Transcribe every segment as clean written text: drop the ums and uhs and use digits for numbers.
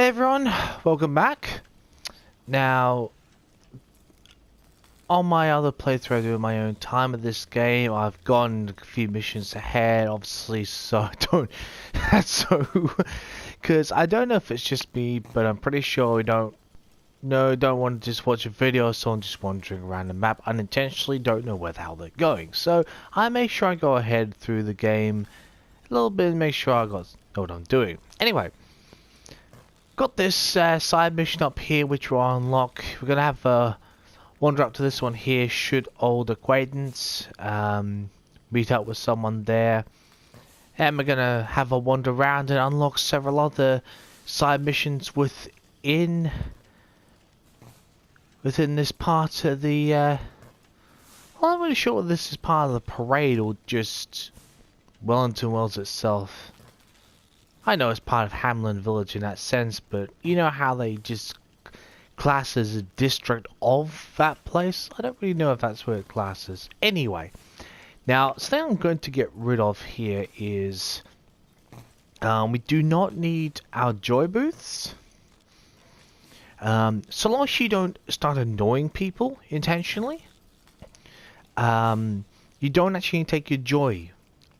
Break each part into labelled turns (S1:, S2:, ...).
S1: Hey everyone, welcome back. Now, on my other playthrough, I do in my own time of this game, I've gone a few missions ahead, obviously, so I don't, because I don't know if it's just me, but I'm pretty sure we don't want to just watch a video of someone just wandering around the map unintentionally, don't know where the hell they're going. So, I make sure I go ahead through the game a little bit and make sure I know what I'm doing. Anyway. Got this side mission up here which we'll unlock. We're going to have a wander up to this one here, shoot old acquaintance, meet up with someone there, and we're going to have a wander around and unlock several other side missions within this part of the well, I'm not really sure whether this is part of the parade or just Wellington Wells itself. I know it's part of Hamlin Village in that sense, but you know how they just class as a district of that place? I don't really know if that's where it classes. Anyway, now, something I'm going to get rid of here is we do not need our joy booths. So long as you don't start annoying people intentionally, you don't actually take your joy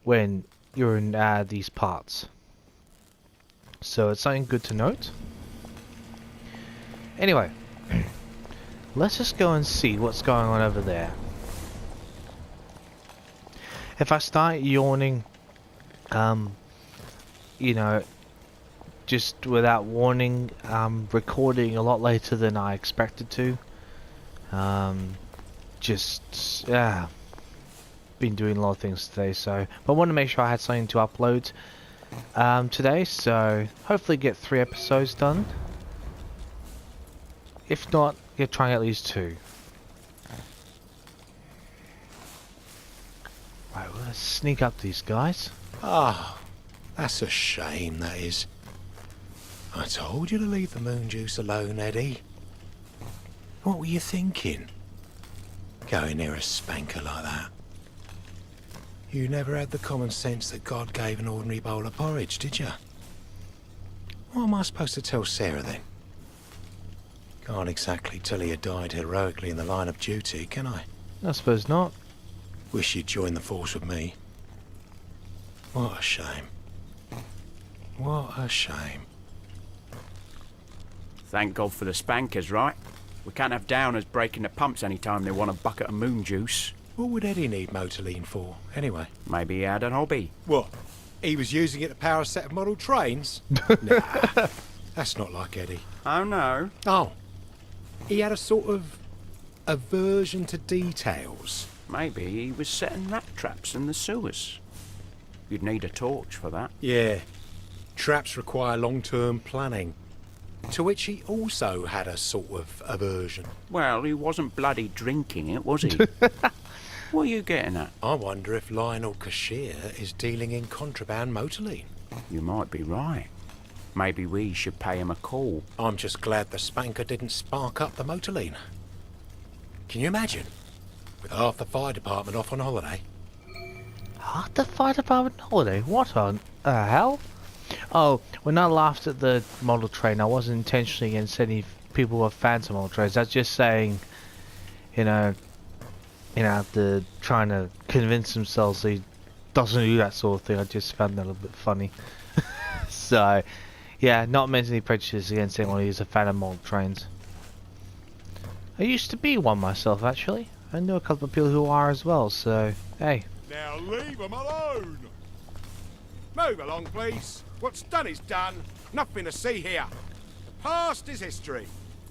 S1: when you're in these parts. So it's something good to note. Anyway, let's just go and see what's going on over there. If I start yawning, you know, just without warning, I'm recording a lot later than I expected to. Been doing a lot of things today, so but I want to make sure I had something to upload today, so hopefully get 3 episodes done. If not, you're trying at least 2. Right, well, let's sneak up these guys.
S2: Ah, that's a shame, that is. I told you to leave the moon juice alone, Eddie. What were you thinking? Going near a spanker like that? You never had the common sense that God gave an ordinary bowl of porridge, did you? What am I supposed to tell Sarah then? Can't exactly tell you died heroically in the line of duty, can I?
S1: I suppose not.
S2: Wish you'd join the force with me. What a shame. What a shame.
S3: Thank God for the spankers, right? We can't have downers breaking the pumps any time they want a bucket of moon juice.
S2: What would Eddie need Motorline for, anyway?
S3: Maybe he had an hobby.
S2: What? He was using it to power a set of model trains? Nah, that's not like Eddie.
S3: Oh no.
S2: Oh, he had a sort of aversion to details.
S3: Maybe he was setting rat traps in the sewers. You'd need a torch for that.
S2: Yeah, traps require long-term planning, to which he also had a sort of aversion.
S3: Well, he wasn't bloody drinking it, was he? What are you getting at?
S2: I wonder if Lionel Cashier is dealing in contraband Motorline.
S3: You might be right. Maybe we should pay him a call.
S2: I'm just glad the spanker didn't spark up the Motorline. Can you imagine? With half the fire department off on holiday.
S1: Half the fire department holiday? What on hell? Oh, when I laughed at the model train, I wasn't intentionally against any people who are fans of model trains. I was just saying, you know, they're trying to convince themselves he doesn't do that sort of thing. I just found that a little bit funny. So, yeah, not meant any prejudice against anyone who's a fan of model trains. I used to be one myself, actually. I know a couple of people who are as well, so, hey.
S4: Now leave them alone! Move along, please. What's done is done. Nothing to see here. The past is history.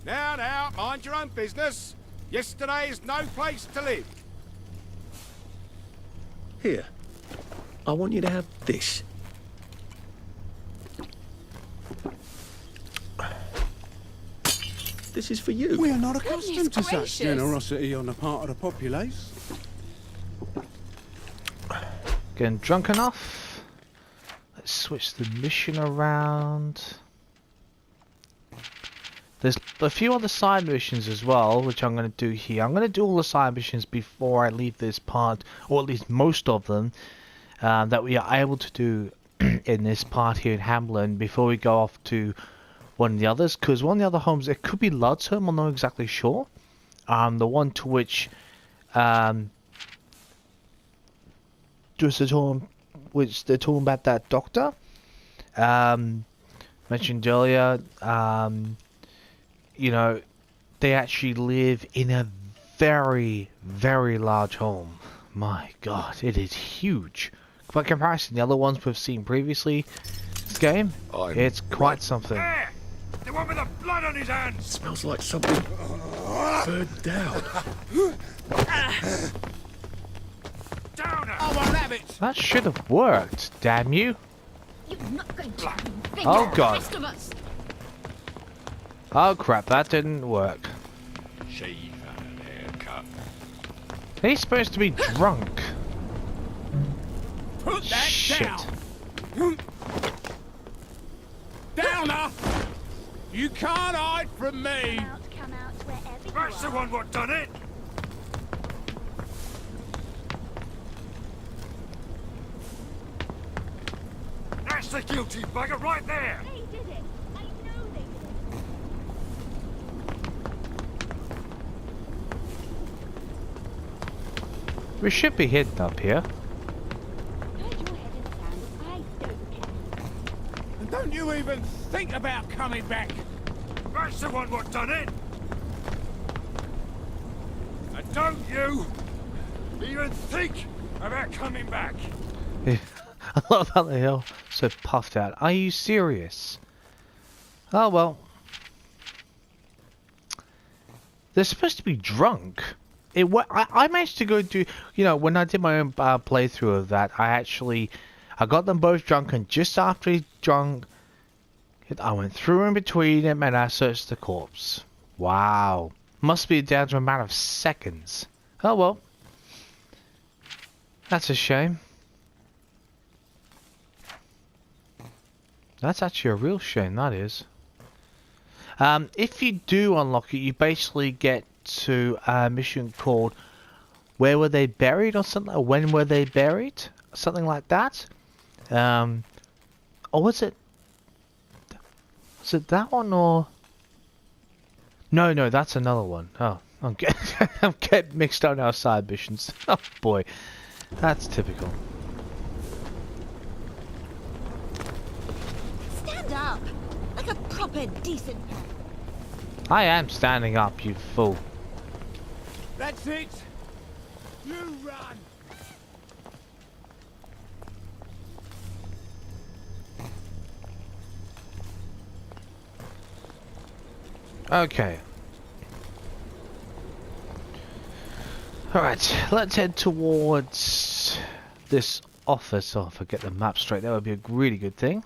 S4: Now, mind your own business. Yesterday is no place to live.
S5: Here, I want you to have this. This is for you.
S6: We are not accustomed to such
S7: gracious.
S6: generosity on the part of the populace.
S1: Getting drunk enough. Let's switch the mission around. There's a few other side missions as well, which I'm going to do here. I'm going to do all the side missions before I leave this part, or at least most of them, that we are able to do in this part here in Hamlin before we go off to one of the others, because one of the other homes, it could be Lud's home, I'm not exactly sure. The one to which just the talking, which they're talking about that doctor mentioned earlier. You know, they actually live in a very, very large home. My God, it is huge. By comparison, the other ones we've seen previously, this game, it's quite something.
S4: There! The one with the blood on his hands!
S5: Smells like something burned down.
S4: Down her! I won't have it!
S1: That should have worked, damn you.
S7: You're not going to finger
S1: Oh,
S7: the
S1: God.
S7: rest of us.
S1: Oh crap, that didn't work.
S4: Shave and haircut.
S1: He's supposed to be drunk.
S4: Put that
S1: Shit.
S4: down! Downer! You can't hide from me!
S7: Come out wherever you
S4: That's the
S7: are.
S4: one what done it! That's the guilty bugger right there!
S7: They did it. I know they did
S1: We should be hidden up here.
S7: it. Hide your head in the sand. I don't care.
S4: And don't you even think about coming back! That's the one what done it! And don't you even think about coming back!
S1: I love how they are so puffed out. Are you serious? Oh well. They're supposed to be drunk. I managed to go do, you know, when I did my own playthrough of that, I got them both drunk, and just after he's drunk, I went through in between him and I searched the corpse. Wow. Must be down to a matter of seconds. Oh well. That's a shame. That's actually a real shame, that is. If you do unlock it, you basically get to a mission called Where Were They Buried or something, or When Were They Buried? Something like that. Or was it that one, or... No, that's another one. Oh, I'm getting mixed up now, side missions. Oh boy, that's typical.
S7: Stand up. Like a proper, decent man.
S1: I am standing up, you fool.
S4: That's it! You run!
S1: Okay. Alright, let's head towards this office. Oh, if I get the map straight, that would be a really good thing.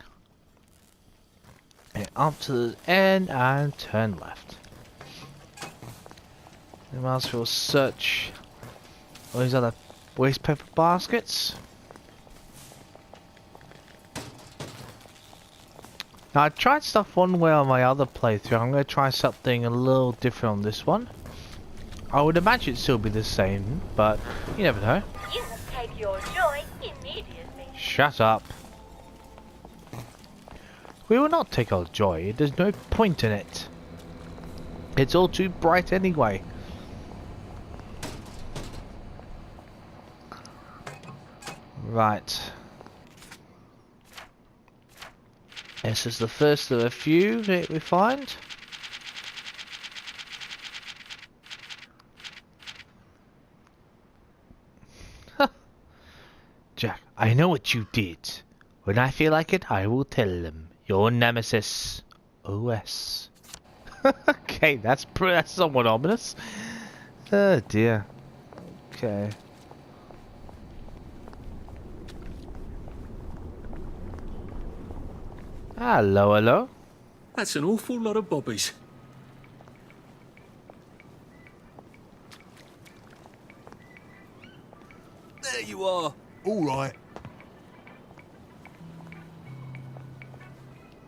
S1: And up to the end and turn left. We might as well search all these other waste paper baskets. Now I tried stuff one way on my other playthrough. I'm going to try something a little different on this one. I would imagine it'd still be the same, but you never know.
S7: You must take your joy immediately.
S1: Shut up. We will not take our joy. There's no point in it. It's all too bright anyway. Right. This is the first of a few that we find. Jack, I know what you did. When I feel like it, I will tell them. Your nemesis, OS. Okay, that's somewhat ominous. Oh dear. Okay. Hello, hello.
S5: That's an awful lot of bobbies. There you are.
S4: All right.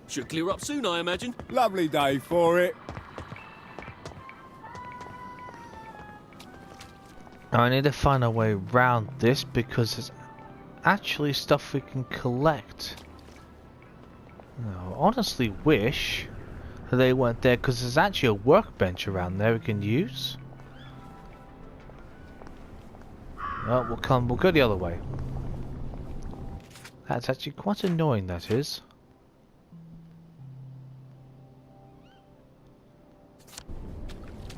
S5: Should clear up soon, I imagine.
S4: Lovely day for it.
S1: I need to find a way around this because there's actually stuff we can collect. No, I honestly wish they went there because there's actually a workbench around there we can use. Oh, we'll go the other way. That's actually quite annoying, that is.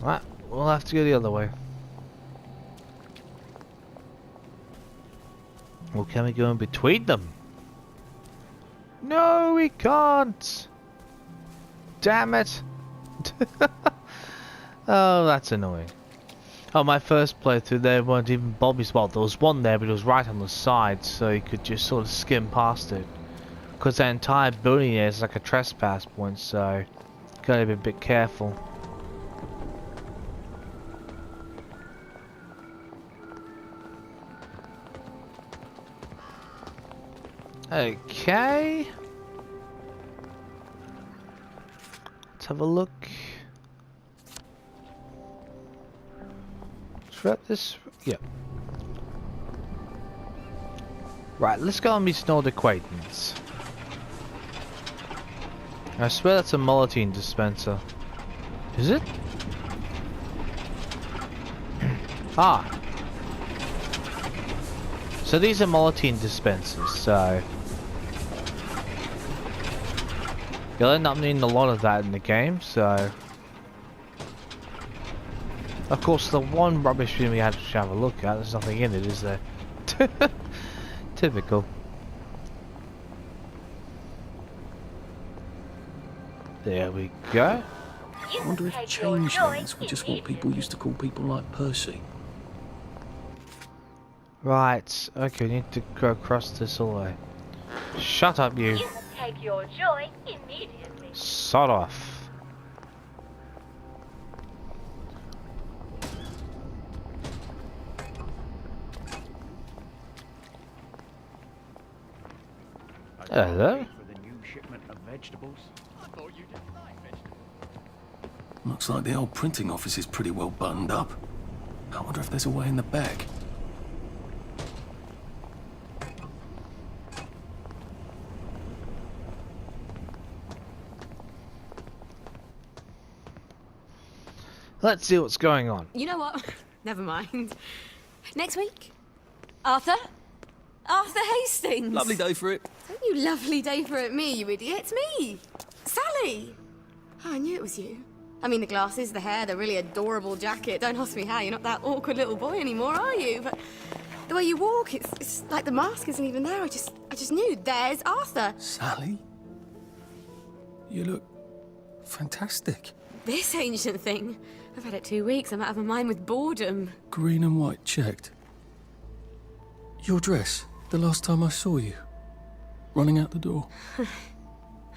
S1: Right, we'll have to go the other way. Well, can we go in between them? No, we can't! Damn it! Oh, that's annoying. Oh, my first playthrough, there weren't even Bobby's. Well, there was one there, but it was right on the side, so you could just sort of skim past it. Because that entire building there is like a trespass point, so gotta be a bit careful. Okay. Let's have a look. Throughout this, yeah. Right, let's go and meet an old acquaintance. I swear that's a Molotine dispenser. Is it? Ah. So these are Molotine dispensers, so you'll end up needing a lot of that in the game, so of course the one rubbish bin we had to have a look at, there's nothing in it, is there? Typical. There we go.
S5: I wonder if changelings were just what people used to call people like Percy.
S1: Right, okay, we need to go across this all the way. Shut up, you.
S7: You can take your joy immediately.
S1: Sod off. Hello?
S3: For the new shipment of vegetables. I thought you didn't like vegetables.
S5: Looks like the old printing office is pretty well buttoned up. I wonder if there's a way in the back.
S1: Let's see what's going on.
S8: You know what? Never mind. Next week? Arthur? Arthur Hastings!
S5: Lovely day for it.
S8: Don't you lovely day for it me, you idiot. It's me! Sally! Oh, I knew it was you. I mean, the glasses, the hair, the really adorable jacket. Don't ask me how. You're not that awkward little boy anymore, are you? But the way you walk, it's like the mask isn't even there. I just knew. There's Arthur.
S5: Sally? You look fantastic.
S8: This ancient thing. I've had it 2 weeks. I'm out of my mind with boredom.
S5: Green and white checked. Your dress, the last time I saw you. Running out the door.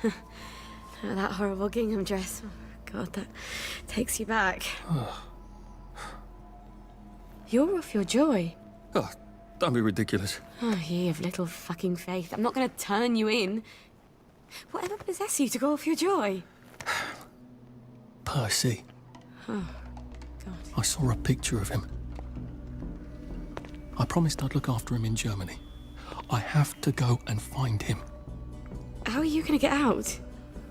S8: Oh, that horrible gingham dress. Oh, God, that takes you back. You're off your joy.
S5: Oh, don't be ridiculous.
S8: Oh, ye of little fucking faith. I'm not going to turn you in. Whatever possessed you to go off your joy?
S5: Percy.
S8: Oh, God.
S5: I saw a picture of him. I promised I'd look after him in Germany. I have to go and find him.
S8: How are you going to get out?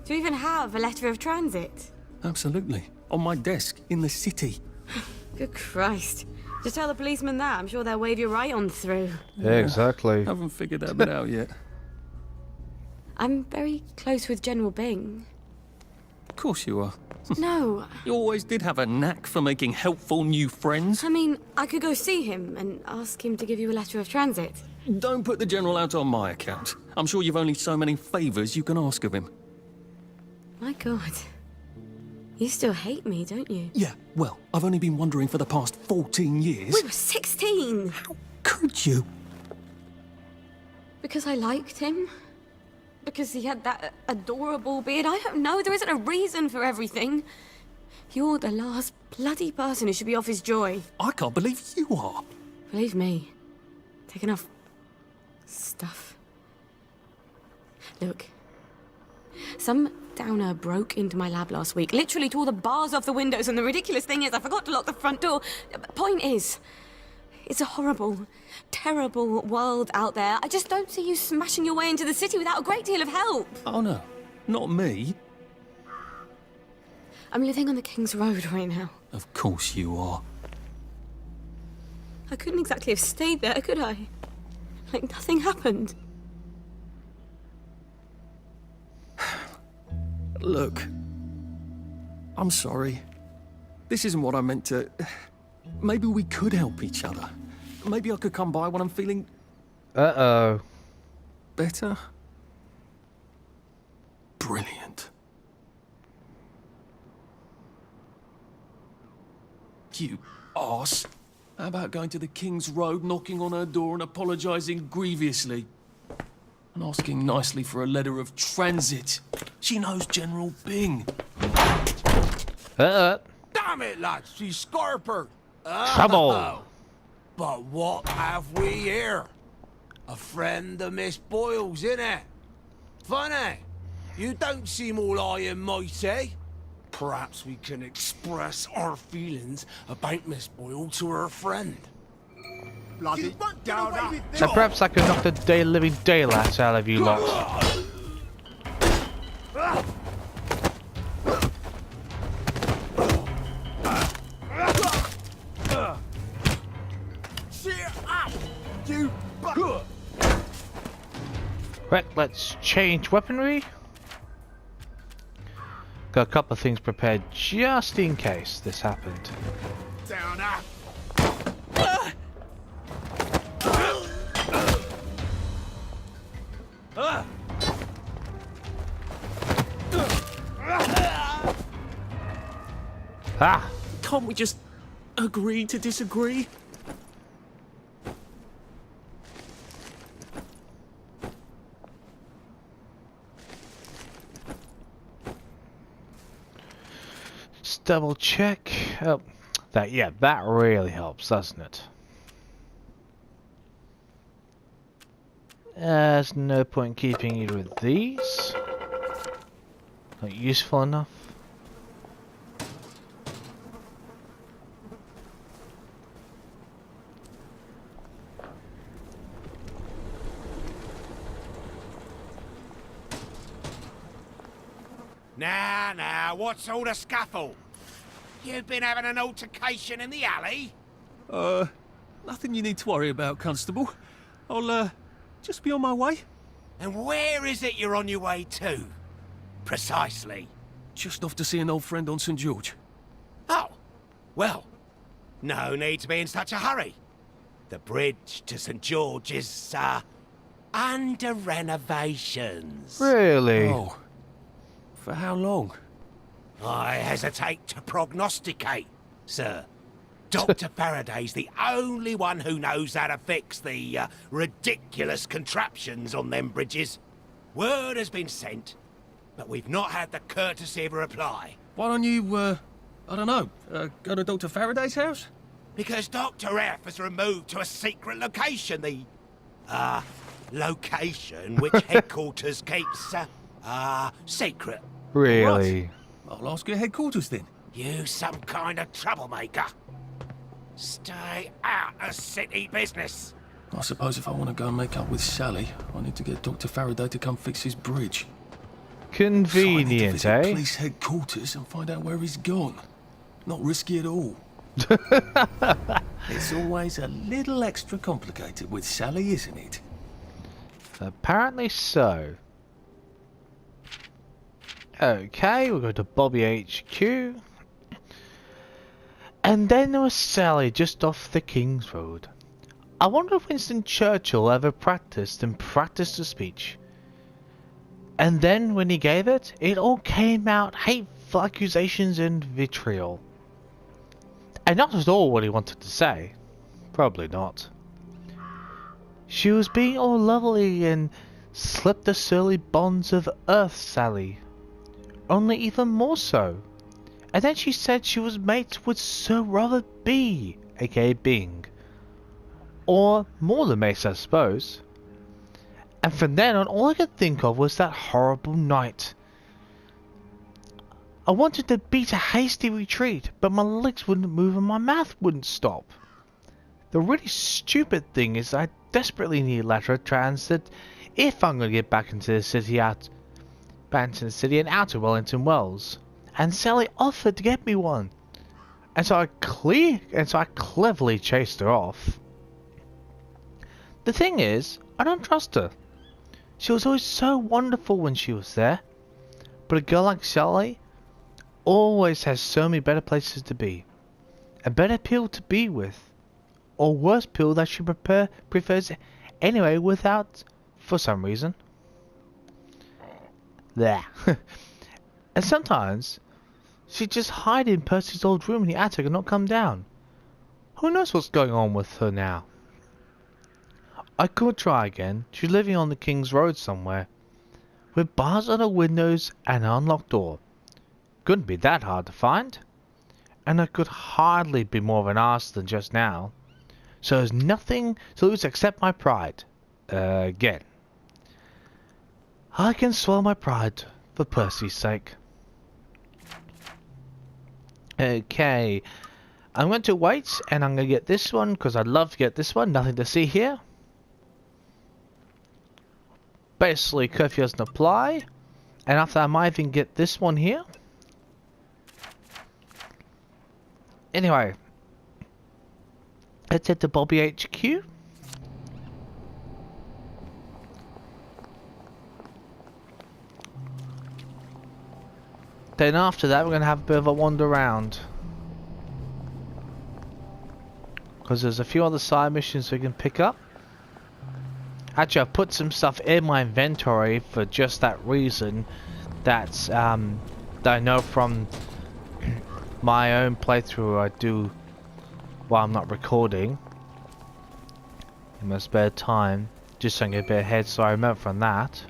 S8: Do you even have a letter of transit?
S5: Absolutely. On my desk, in the city.
S8: Good Christ. Just tell the policeman that. I'm sure they'll wave you right on through.
S1: Yeah, exactly.
S5: Haven't figured that bit out yet.
S8: I'm very close with General Bing.
S5: Of course you are.
S8: No,
S5: You always did have a knack for making helpful new friends.
S8: I mean, I could go see him and ask him to give you a letter of transit.
S5: Don't put the General out on my account. I'm sure you've only so many favours you can ask of him.
S8: My God. You still hate me, don't you?
S5: Yeah, well, I've only been wondering for the past 14 years.
S8: We were 16!
S5: Could you?
S8: Because I liked him? Because he had that adorable beard? I don't know. There isn't a reason for everything. You're the last bloody person who should be off his joy.
S5: I can't believe you are.
S8: Believe me. Take enough stuff. Look. Some downer broke into my lab last week, literally tore the bars off the windows, and the ridiculous thing is I forgot to lock the front door. Point is, it's a horrible, terrible world out there. I just don't see you smashing your way into the city without a great deal of help.
S5: Oh no, not me.
S8: I'm living on the King's Road right now.
S5: Of course you are.
S8: I couldn't exactly have stayed there, could I? Like nothing happened.
S5: Look, I'm sorry. This isn't what I meant to... Maybe we could help each other. Maybe I could come by when I'm feeling
S1: Uh-oh.
S5: better. Brilliant. You arse. How about going to the King's Road, knocking on her door and apologising grievously? And asking nicely for a letter of transit. She knows General Bing.
S4: Damn it, lads, she's Scarper.
S1: Trouble.
S4: But what have we here? A friend of Miss Boyle's, innit? Funny. You don't seem all high and mighty. Perhaps we can express our feelings about Miss Boyle to her friend. Bloody down that.
S1: So perhaps I could knock the living daylights out of you lot.
S4: Cheer up, you bucket.
S1: Right, let's change weaponry. Got a couple of things prepared just in case this happened.
S4: Down up.
S1: Ah!
S5: Can't we just agree to disagree?
S1: Just double check. Oh, that really helps, doesn't it? There's no point keeping either of these. Not useful enough.
S4: Now, what's all the scuffle? You've been having an altercation in the alley?
S5: Nothing you need to worry about, Constable. I'll, just be on my way.
S4: And where is it you're on your way to? Precisely.
S5: Just off to see an old friend on St. George.
S4: Oh, well, no need to be in such a hurry. The bridge to St. George is, under renovations.
S1: Really?
S5: Oh. For how long?
S4: I hesitate to prognosticate, sir. Dr. Faraday's the only one who knows how to fix the ridiculous contraptions on them bridges. Word has been sent, but we've not had the courtesy of a reply.
S5: Why don't you, I don't know, go to Dr. Faraday's house?
S4: Because Dr. F has removed to a secret location the, location which headquarters keeps, secret.
S1: Really?
S5: I'll ask your headquarters then.
S4: You some kind of troublemaker. Stay out of city business.
S5: I suppose if I want to go and make up with Sally, I need to get Dr. Faraday to come fix his bridge.
S1: Convenient,
S5: so I need to visit
S1: eh?
S5: police headquarters and find out where he's gone. Not risky at all. It's always a little extra complicated with Sally, isn't it?
S1: Apparently so. Okay, we'll go to Bobby HQ. And then there was Sally just off the King's Road. I wonder if Winston Churchill ever practiced a speech. And then when he gave it, it all came out hateful accusations and vitriol. And not at all what he wanted to say. Probably not. She was being all lovely and slipped the surly bonds of earth, Sally. Only even more so. And then she said she was mates with Sir Robert B, aka Bing. Or more than mates, I suppose. And from then on, all I could think of was that horrible night. I wanted to beat a hasty retreat, but my legs wouldn't move and my mouth wouldn't stop. The really stupid thing is I desperately need lateral transit if I'm going to get back into the city and out of Wellington Wells. and Sally offered to get me one. And so I cleverly chased her off. The thing is, I don't trust her. She was always so wonderful when she was there. But a girl like Sally always has so many better places to be. A better people to be with. Or worse people that she prefers anyway without, for some reason. There. And sometimes she'd just hide in Percy's old room in the attic and not come down. Who knows what's going on with her now? I could try again. She's living on the King's Road somewhere, with bars on her windows and an unlocked door. Couldn't be that hard to find. And I could hardly be more of an arse than just now. So there's nothing to lose except my pride. Again. I can swallow my pride for Percy's sake. Okay. I'm going to wait and I'm going to get this one because I'd love to get this one. Nothing to see here. Basically, curfew doesn't apply. And after I might even get this one here. Anyway. Let's head to Bobby HQ. Then after that we're going to have a bit of a wander around. Because there's a few other side missions we can pick up. Actually, I've put some stuff in my inventory for just that reason. That I know from my own playthrough I do while I'm not recording. In my spare time. Just so I can get a bit ahead so I remember from that.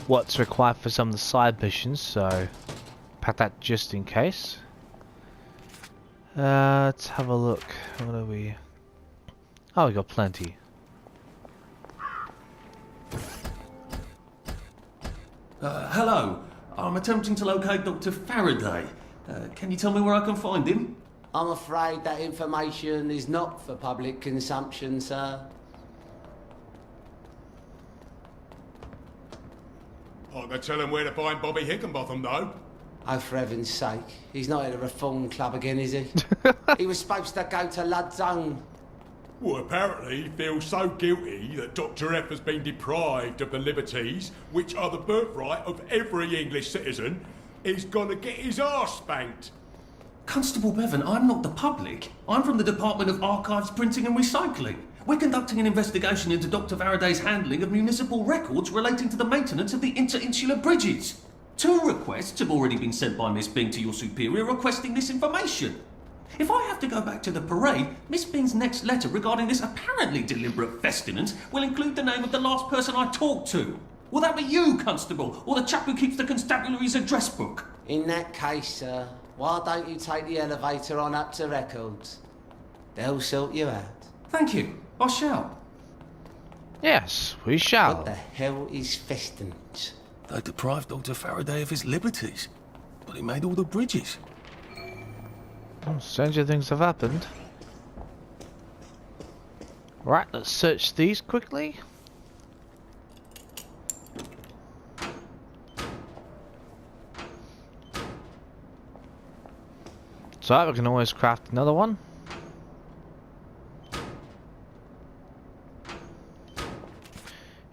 S1: What's required for some of the side missions, so pack that just in case. Let's have a look. What are we? Oh, we got plenty.
S5: Hello. I'm attempting to locate Dr. Faraday. Can you tell me where I can find him?
S9: I'm afraid that information is not for public consumption, sir.
S4: I can tell him where to find Bobby Hickenbotham, though.
S9: Oh, for heaven's sake. He's not at a reform club again, is he? He was supposed to go to Lud's Own.
S4: Well, apparently he feels so guilty that Dr. F has been deprived of the liberties which are the birthright of every English citizen. He's gonna get his arse spanked.
S5: Constable Bevan, I'm not the public. I'm from the Department of Archives, Printing and Recycling. We're conducting an investigation into Dr. Faraday's handling of municipal records relating to the maintenance of the interinsular bridges. 2 requests have already been sent by Miss Bing to your superior requesting this information. If I have to go back to the parade, Miss Bing's next letter regarding this apparently deliberate festinance will include the name of the last person I talked to. Will that be you, Constable, or the chap who keeps the constabulary's address book?
S9: In that case, sir, why don't you take the elevator on up to records? They'll sort you out.
S5: Thank you. I shall.
S1: Yes, we shall.
S9: What the hell is festinance?
S5: They deprived Dr. Faraday of his liberties, but he made all the bridges.
S1: Oh, stranger things have happened. Right, let's search these quickly. So we can always craft another one.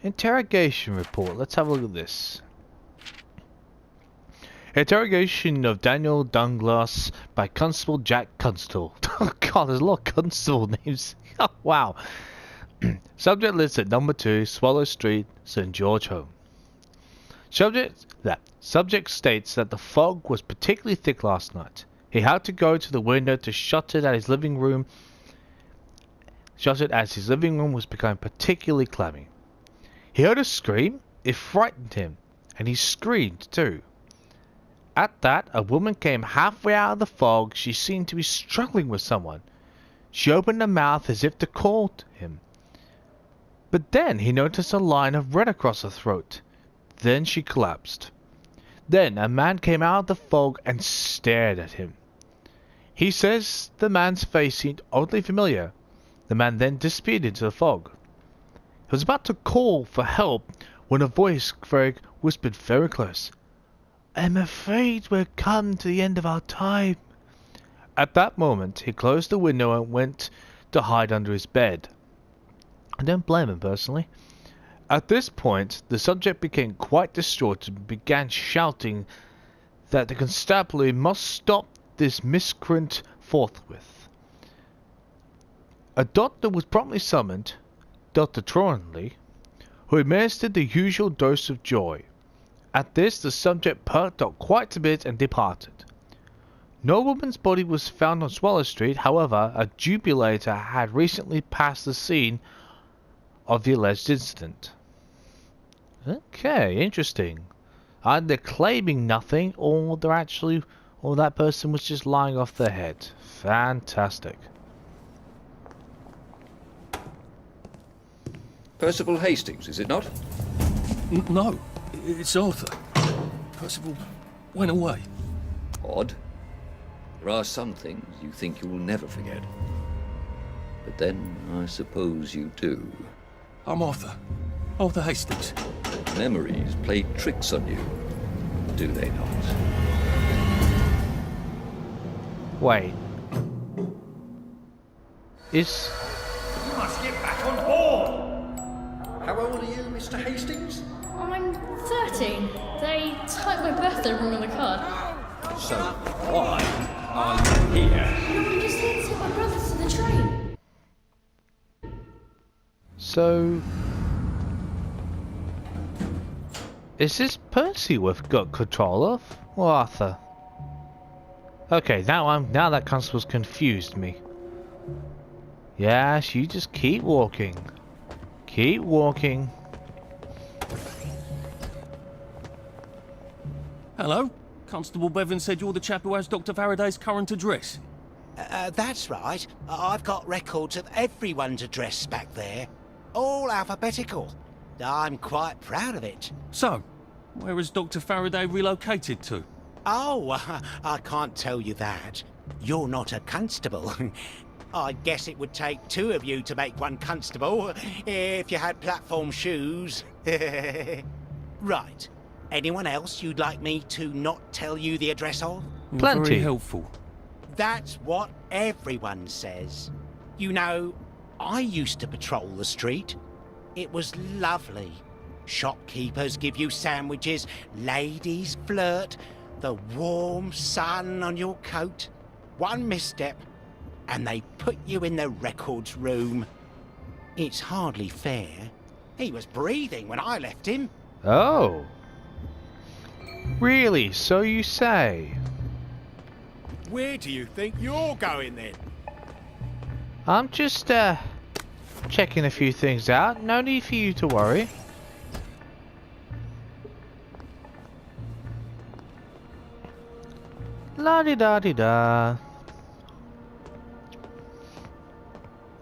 S1: Interrogation report. Let's have a look at this. Interrogation of Daniel Dunglass by Constable Jack Constable. Oh god, there's a lot of constable names. Oh, wow. Subject listed number 2, Swallow Street, St. George Home. Subject states that the fog was particularly thick last night. He had to go to the window to shut it as his living room was becoming particularly clammy. He heard a scream. It frightened him, and he screamed too. At that, a woman came halfway out of the fog. She seemed to be struggling with someone. She opened her mouth as if to call to him. But then he noticed a line of red across her throat. Then she collapsed. Then a man came out of the fog and stared at him. He says the man's face seemed oddly familiar. The man then disappeared into the fog. He was about to call for help when a voice whispered very close. I'm afraid we're come to the end of our time. At that moment, he closed the window and went to hide under his bed. I don't blame him personally. At this point, the subject became quite distraught and began shouting that the constabulary must stop this miscreant forthwith. A doctor was promptly summoned, Dr. Thornley, who administered the usual dose of joy. At this, the subject perked up quite a bit and departed. No woman's body was found on Swallow Street, however, a defibrillator had recently passed the scene of the alleged incident. Okay, interesting. Either they're claiming nothing, or that person was just lying off their head. Fantastic.
S10: Percival Hastings, is it not?
S5: No, it's Arthur. Percival went away.
S10: Odd. There are some things you think you will never forget. But then, I suppose you do.
S5: I'm Arthur. Arthur Hastings.
S10: Memories play tricks on you, do they not?
S1: Wait. Is...
S11: You must get back on board!
S10: How old are you, Mr. Hastings?
S12: I'm 13. They typed my birthday wrong on the card.
S11: So, why are you here?
S12: No, I'm just here to take my brothers to the train.
S1: So... is this Percy we've got control of? Or Arthur? Okay, now that constable's confused me. Yes, you just keep walking. Keep walking.
S5: Hello? Constable Bevan said you're the chap who has Dr. Faraday's current address.
S2: That's right. I've got records of everyone's address back there. All alphabetical. I'm quite proud of it.
S5: So, where has Dr. Faraday relocated to?
S2: Oh, I can't tell you that. You're not a constable. I guess it would take two of you to make one constable, if you had platform shoes. Right. Anyone else you'd like me to not tell you the address of?
S1: Plenty.
S5: Very helpful.
S2: That's what everyone says. You know, I used to patrol the street. It was lovely. Shopkeepers give you sandwiches, ladies flirt, the warm sun on your coat. One misstep, and they put you in the records room. It's hardly fair. He was breathing when I left him.
S1: Oh. Really? So you say?
S4: Where do you think you're going then?
S1: I'm just, checking a few things out. No need for you to worry. La-di-da-di-da.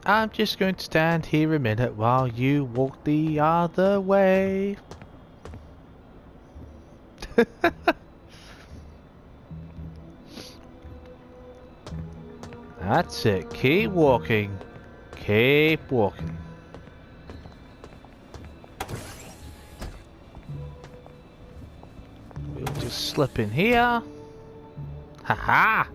S1: I'm just going to stand here a minute while you walk the other way. That's it. Keep walking. Keep walking. We'll just slip in here. Haha!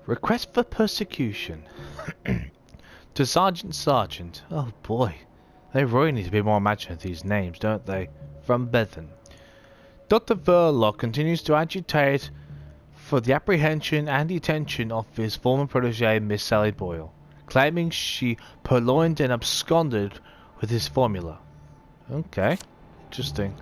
S1: Request for persecution. To Sergeant. Oh boy. They really need to be more imaginative with these names, don't they? From Bevan. Dr. Verloc continues to agitate for the apprehension and detention of his former protégée, Miss Sally Boyle, claiming she purloined and absconded with his formula. Okay. Interesting.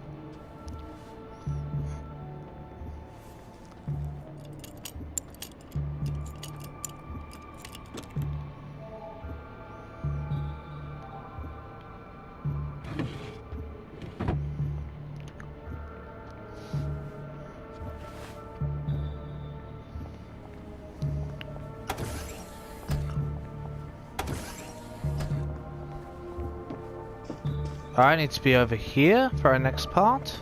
S1: I need to be over here for our next part.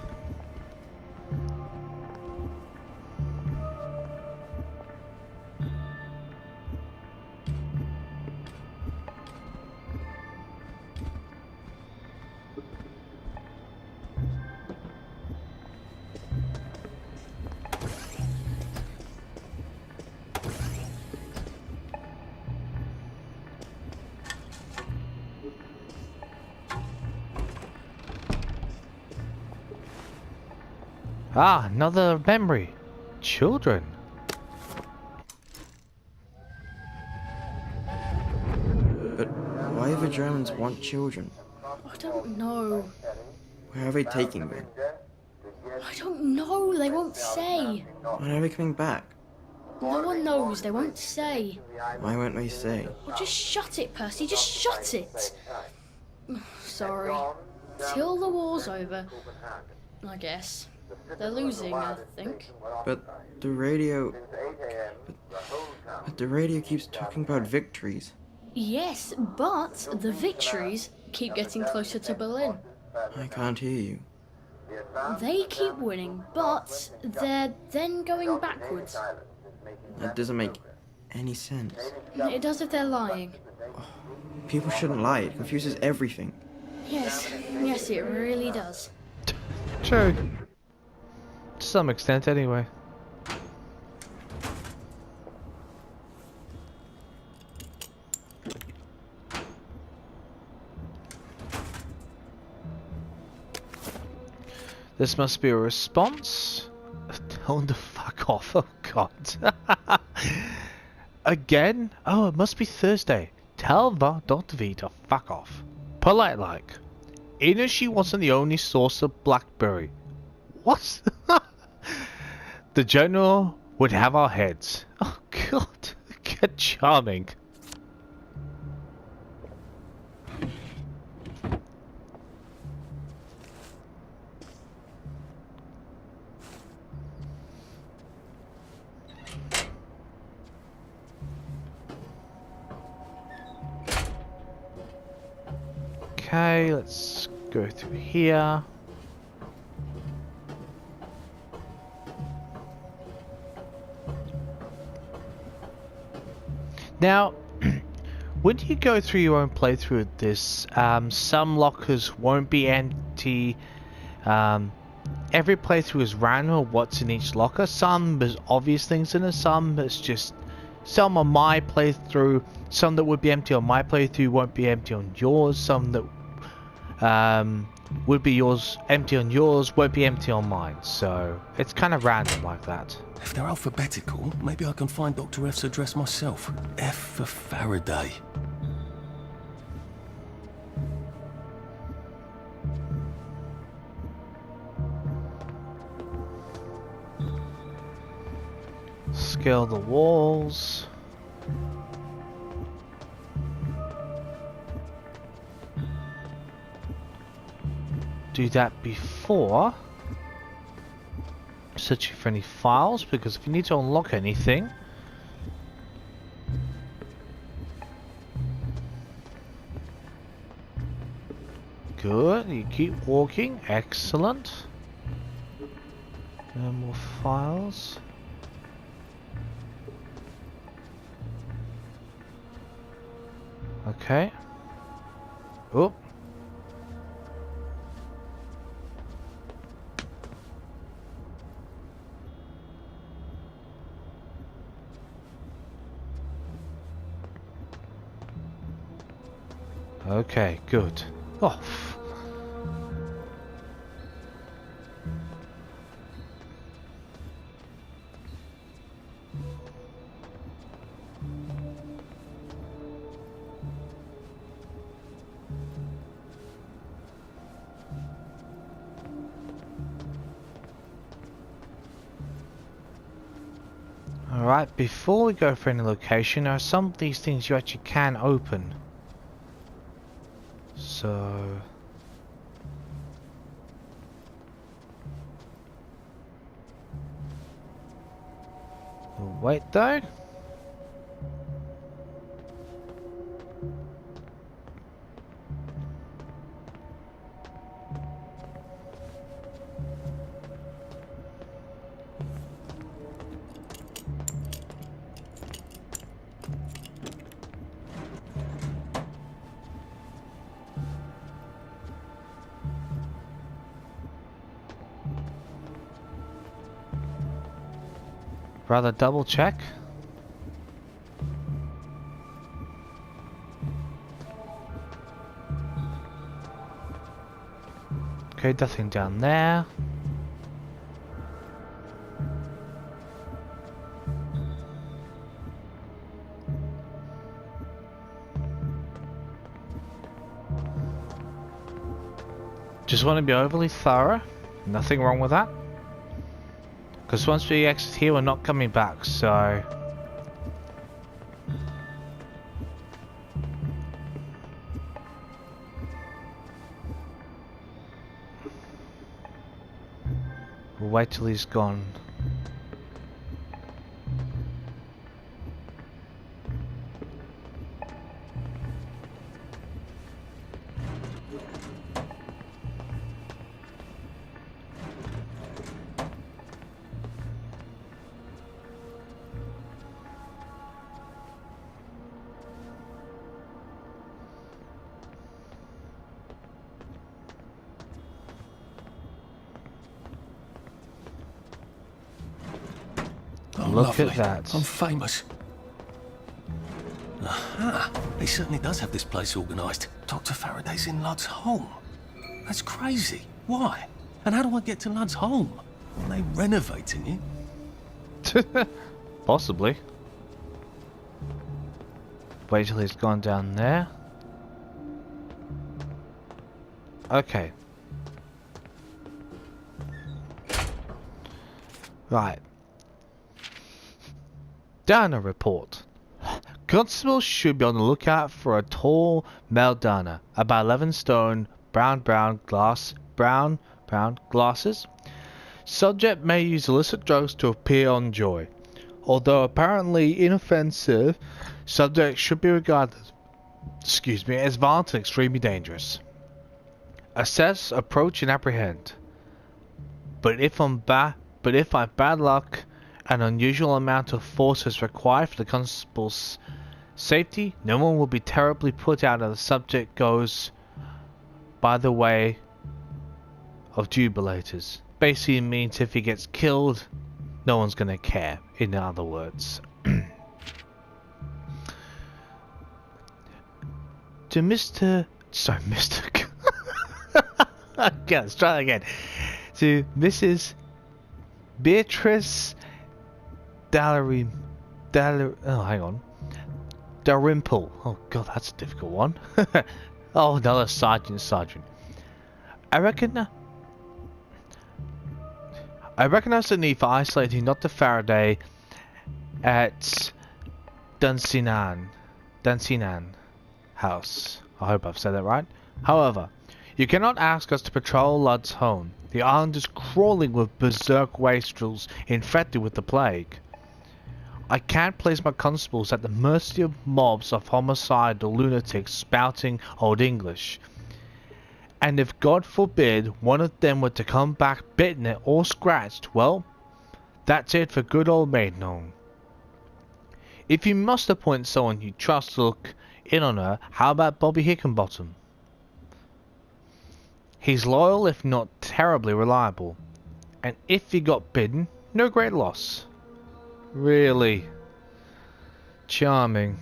S1: Ah, another memory. Children.
S13: But why do the Germans want children?
S12: I don't know.
S13: Where are they taking them?
S12: I don't know. They won't say.
S13: When are they coming back?
S12: No one knows. They won't say.
S13: Why won't they say?
S12: Well, just shut it, Percy. Just shut it. Sorry. Till the war's over. I guess. They're losing, I think.
S13: But the radio... But the radio keeps talking about victories.
S12: Yes, but the victories keep getting closer to Berlin.
S13: I can't hear you.
S12: They keep winning, but they're then going backwards.
S13: That doesn't make any sense.
S12: It does if they're lying.
S13: People shouldn't lie. It confuses everything.
S12: Yes, yes, it really does.
S1: True. To some extent, anyway. This must be a response. Tell him to fuck off. Oh god. Again? Oh, it must be Thursday. Tell Dr. V to fuck off. Polite like. Even if she wasn't the only source of Blackberry. What? The general would have our heads. Oh god. Get charming. Okay, let's go through here. Now, when you go through your own playthrough of this, some lockers won't be empty. Every playthrough is random of what's in each locker. Some there's obvious things in it, some it's just... Some on my playthrough, some that would be empty on my playthrough won't be empty on yours. Some that would be yours empty on yours won't be empty on mine. So it's kind of random like that.
S5: If they're alphabetical, maybe I can find Dr. F's address myself. F for Faraday.
S1: Scale the walls. Do that before searching for any files, because if you need to unlock anything, good, you keep walking, excellent. No more files. Okay. Oh. Okay, good. Oh. Alright, before we go for any location, there are some of these things you actually can open. So... we'll wait though. rather double check. Okay, nothing down there. Just want to be overly thorough. Nothing wrong with that. Because once we exit here, we're not coming back, so... we'll wait till he's gone. Look at that.
S5: I'm famous. Aha! He certainly does have this place organised. Dr. Faraday's in Ludd's home. That's crazy. Why? And how do I get to Ludd's home? Are they renovating it?
S1: Possibly. Wait till he's gone down there. Okay. Right. Dana report. Constables should be on the lookout for a tall male Dana, about 11 stone, brown glasses. Subject may use illicit drugs to appear on joy. Although apparently inoffensive, subject should be regarded, as violent and extremely dangerous. Assess, approach, and apprehend. But if by bad luck, an unusual amount of force is required for the constable's safety, no one will be terribly put out if the subject goes by the way of jubilators. Basically means if he gets killed, no one's gonna care, in other words. To Mr. Okay, let's try that again. To Mrs. Beatrice Dalrymple. Oh god, that's a difficult one. Oh, another sergeant. I recognize the need for isolating Dr. Faraday at Dunsinane House. I hope I've said that right. However, you cannot ask us to patrol Ludd's home. The island is crawling with berserk wastrels infected with the plague. I can't place my constables at the mercy of mobs of homicidal lunatics spouting Old English. And if God forbid one of them were to come back bitten or scratched, well, that's it for good old Maidenholm. If you must appoint someone you trust to look in on her, how about Bobby Hickenbottom? He's loyal if not terribly reliable. And if he got bitten, no great loss. Really charming.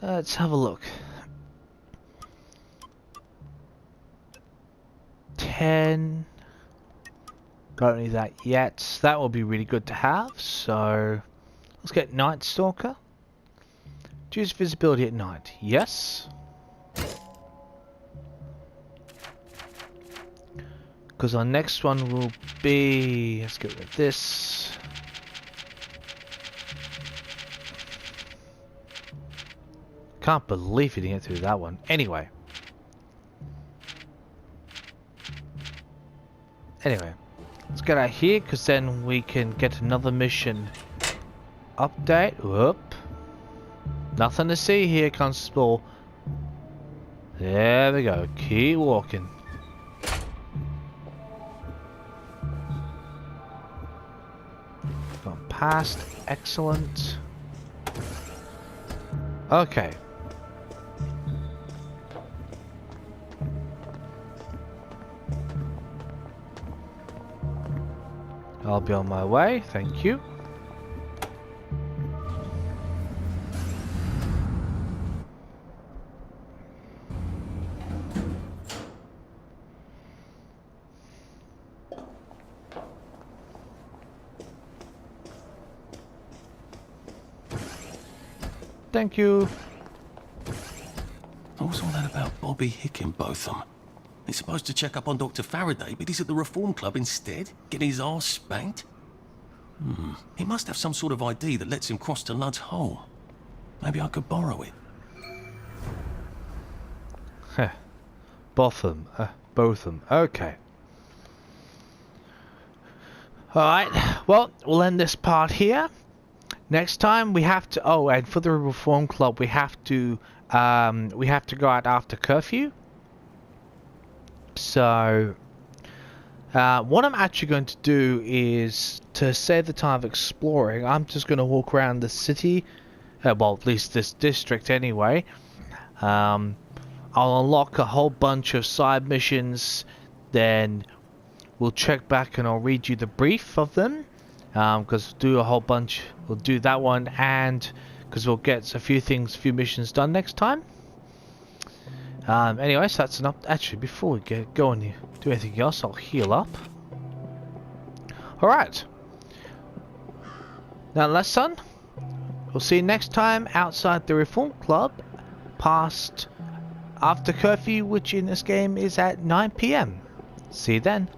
S1: Let's have a look. 10. Don't need that yet. That will be really good to have. So let's get Night Stalker. Choose visibility at night. Yes. Because our next one will be... let's get rid of this. Can't believe he didn't get through that one. Anyway, let's get out here because then we can get another mission update. Whoop. Nothing to see here, Constable. There we go. Keep walking. Gone past. Excellent. Okay. I'll be on my way, thank you. Thank you.
S5: What was all that about Bobby Hickenbotham? He's supposed to check up on Dr. Faraday, but he's at the Reform Club instead, getting his arse spanked. He must have some sort of ID that lets him cross to Ludd's Hole. Maybe I could borrow it.
S1: Botham. Botham. Okay. Alright, well, we'll end this part here. Next time we have to... Oh, and for the Reform Club, we have to go out after curfew. So, what I'm actually going to do is, to save the time of exploring, I'm just going to walk around the city. Well, at least this district anyway. I'll unlock a whole bunch of side missions. Then we'll check back and I'll read you the brief of them. Because we'll do a whole bunch. We'll do that one, and because we'll get a few missions done next time. Anyways, that's enough. Actually, before we go and do anything else, I'll heal up. Alright. Now, last son, we'll see you next time outside the Reform Club, past after curfew, which in this game is at 9 PM. See you then.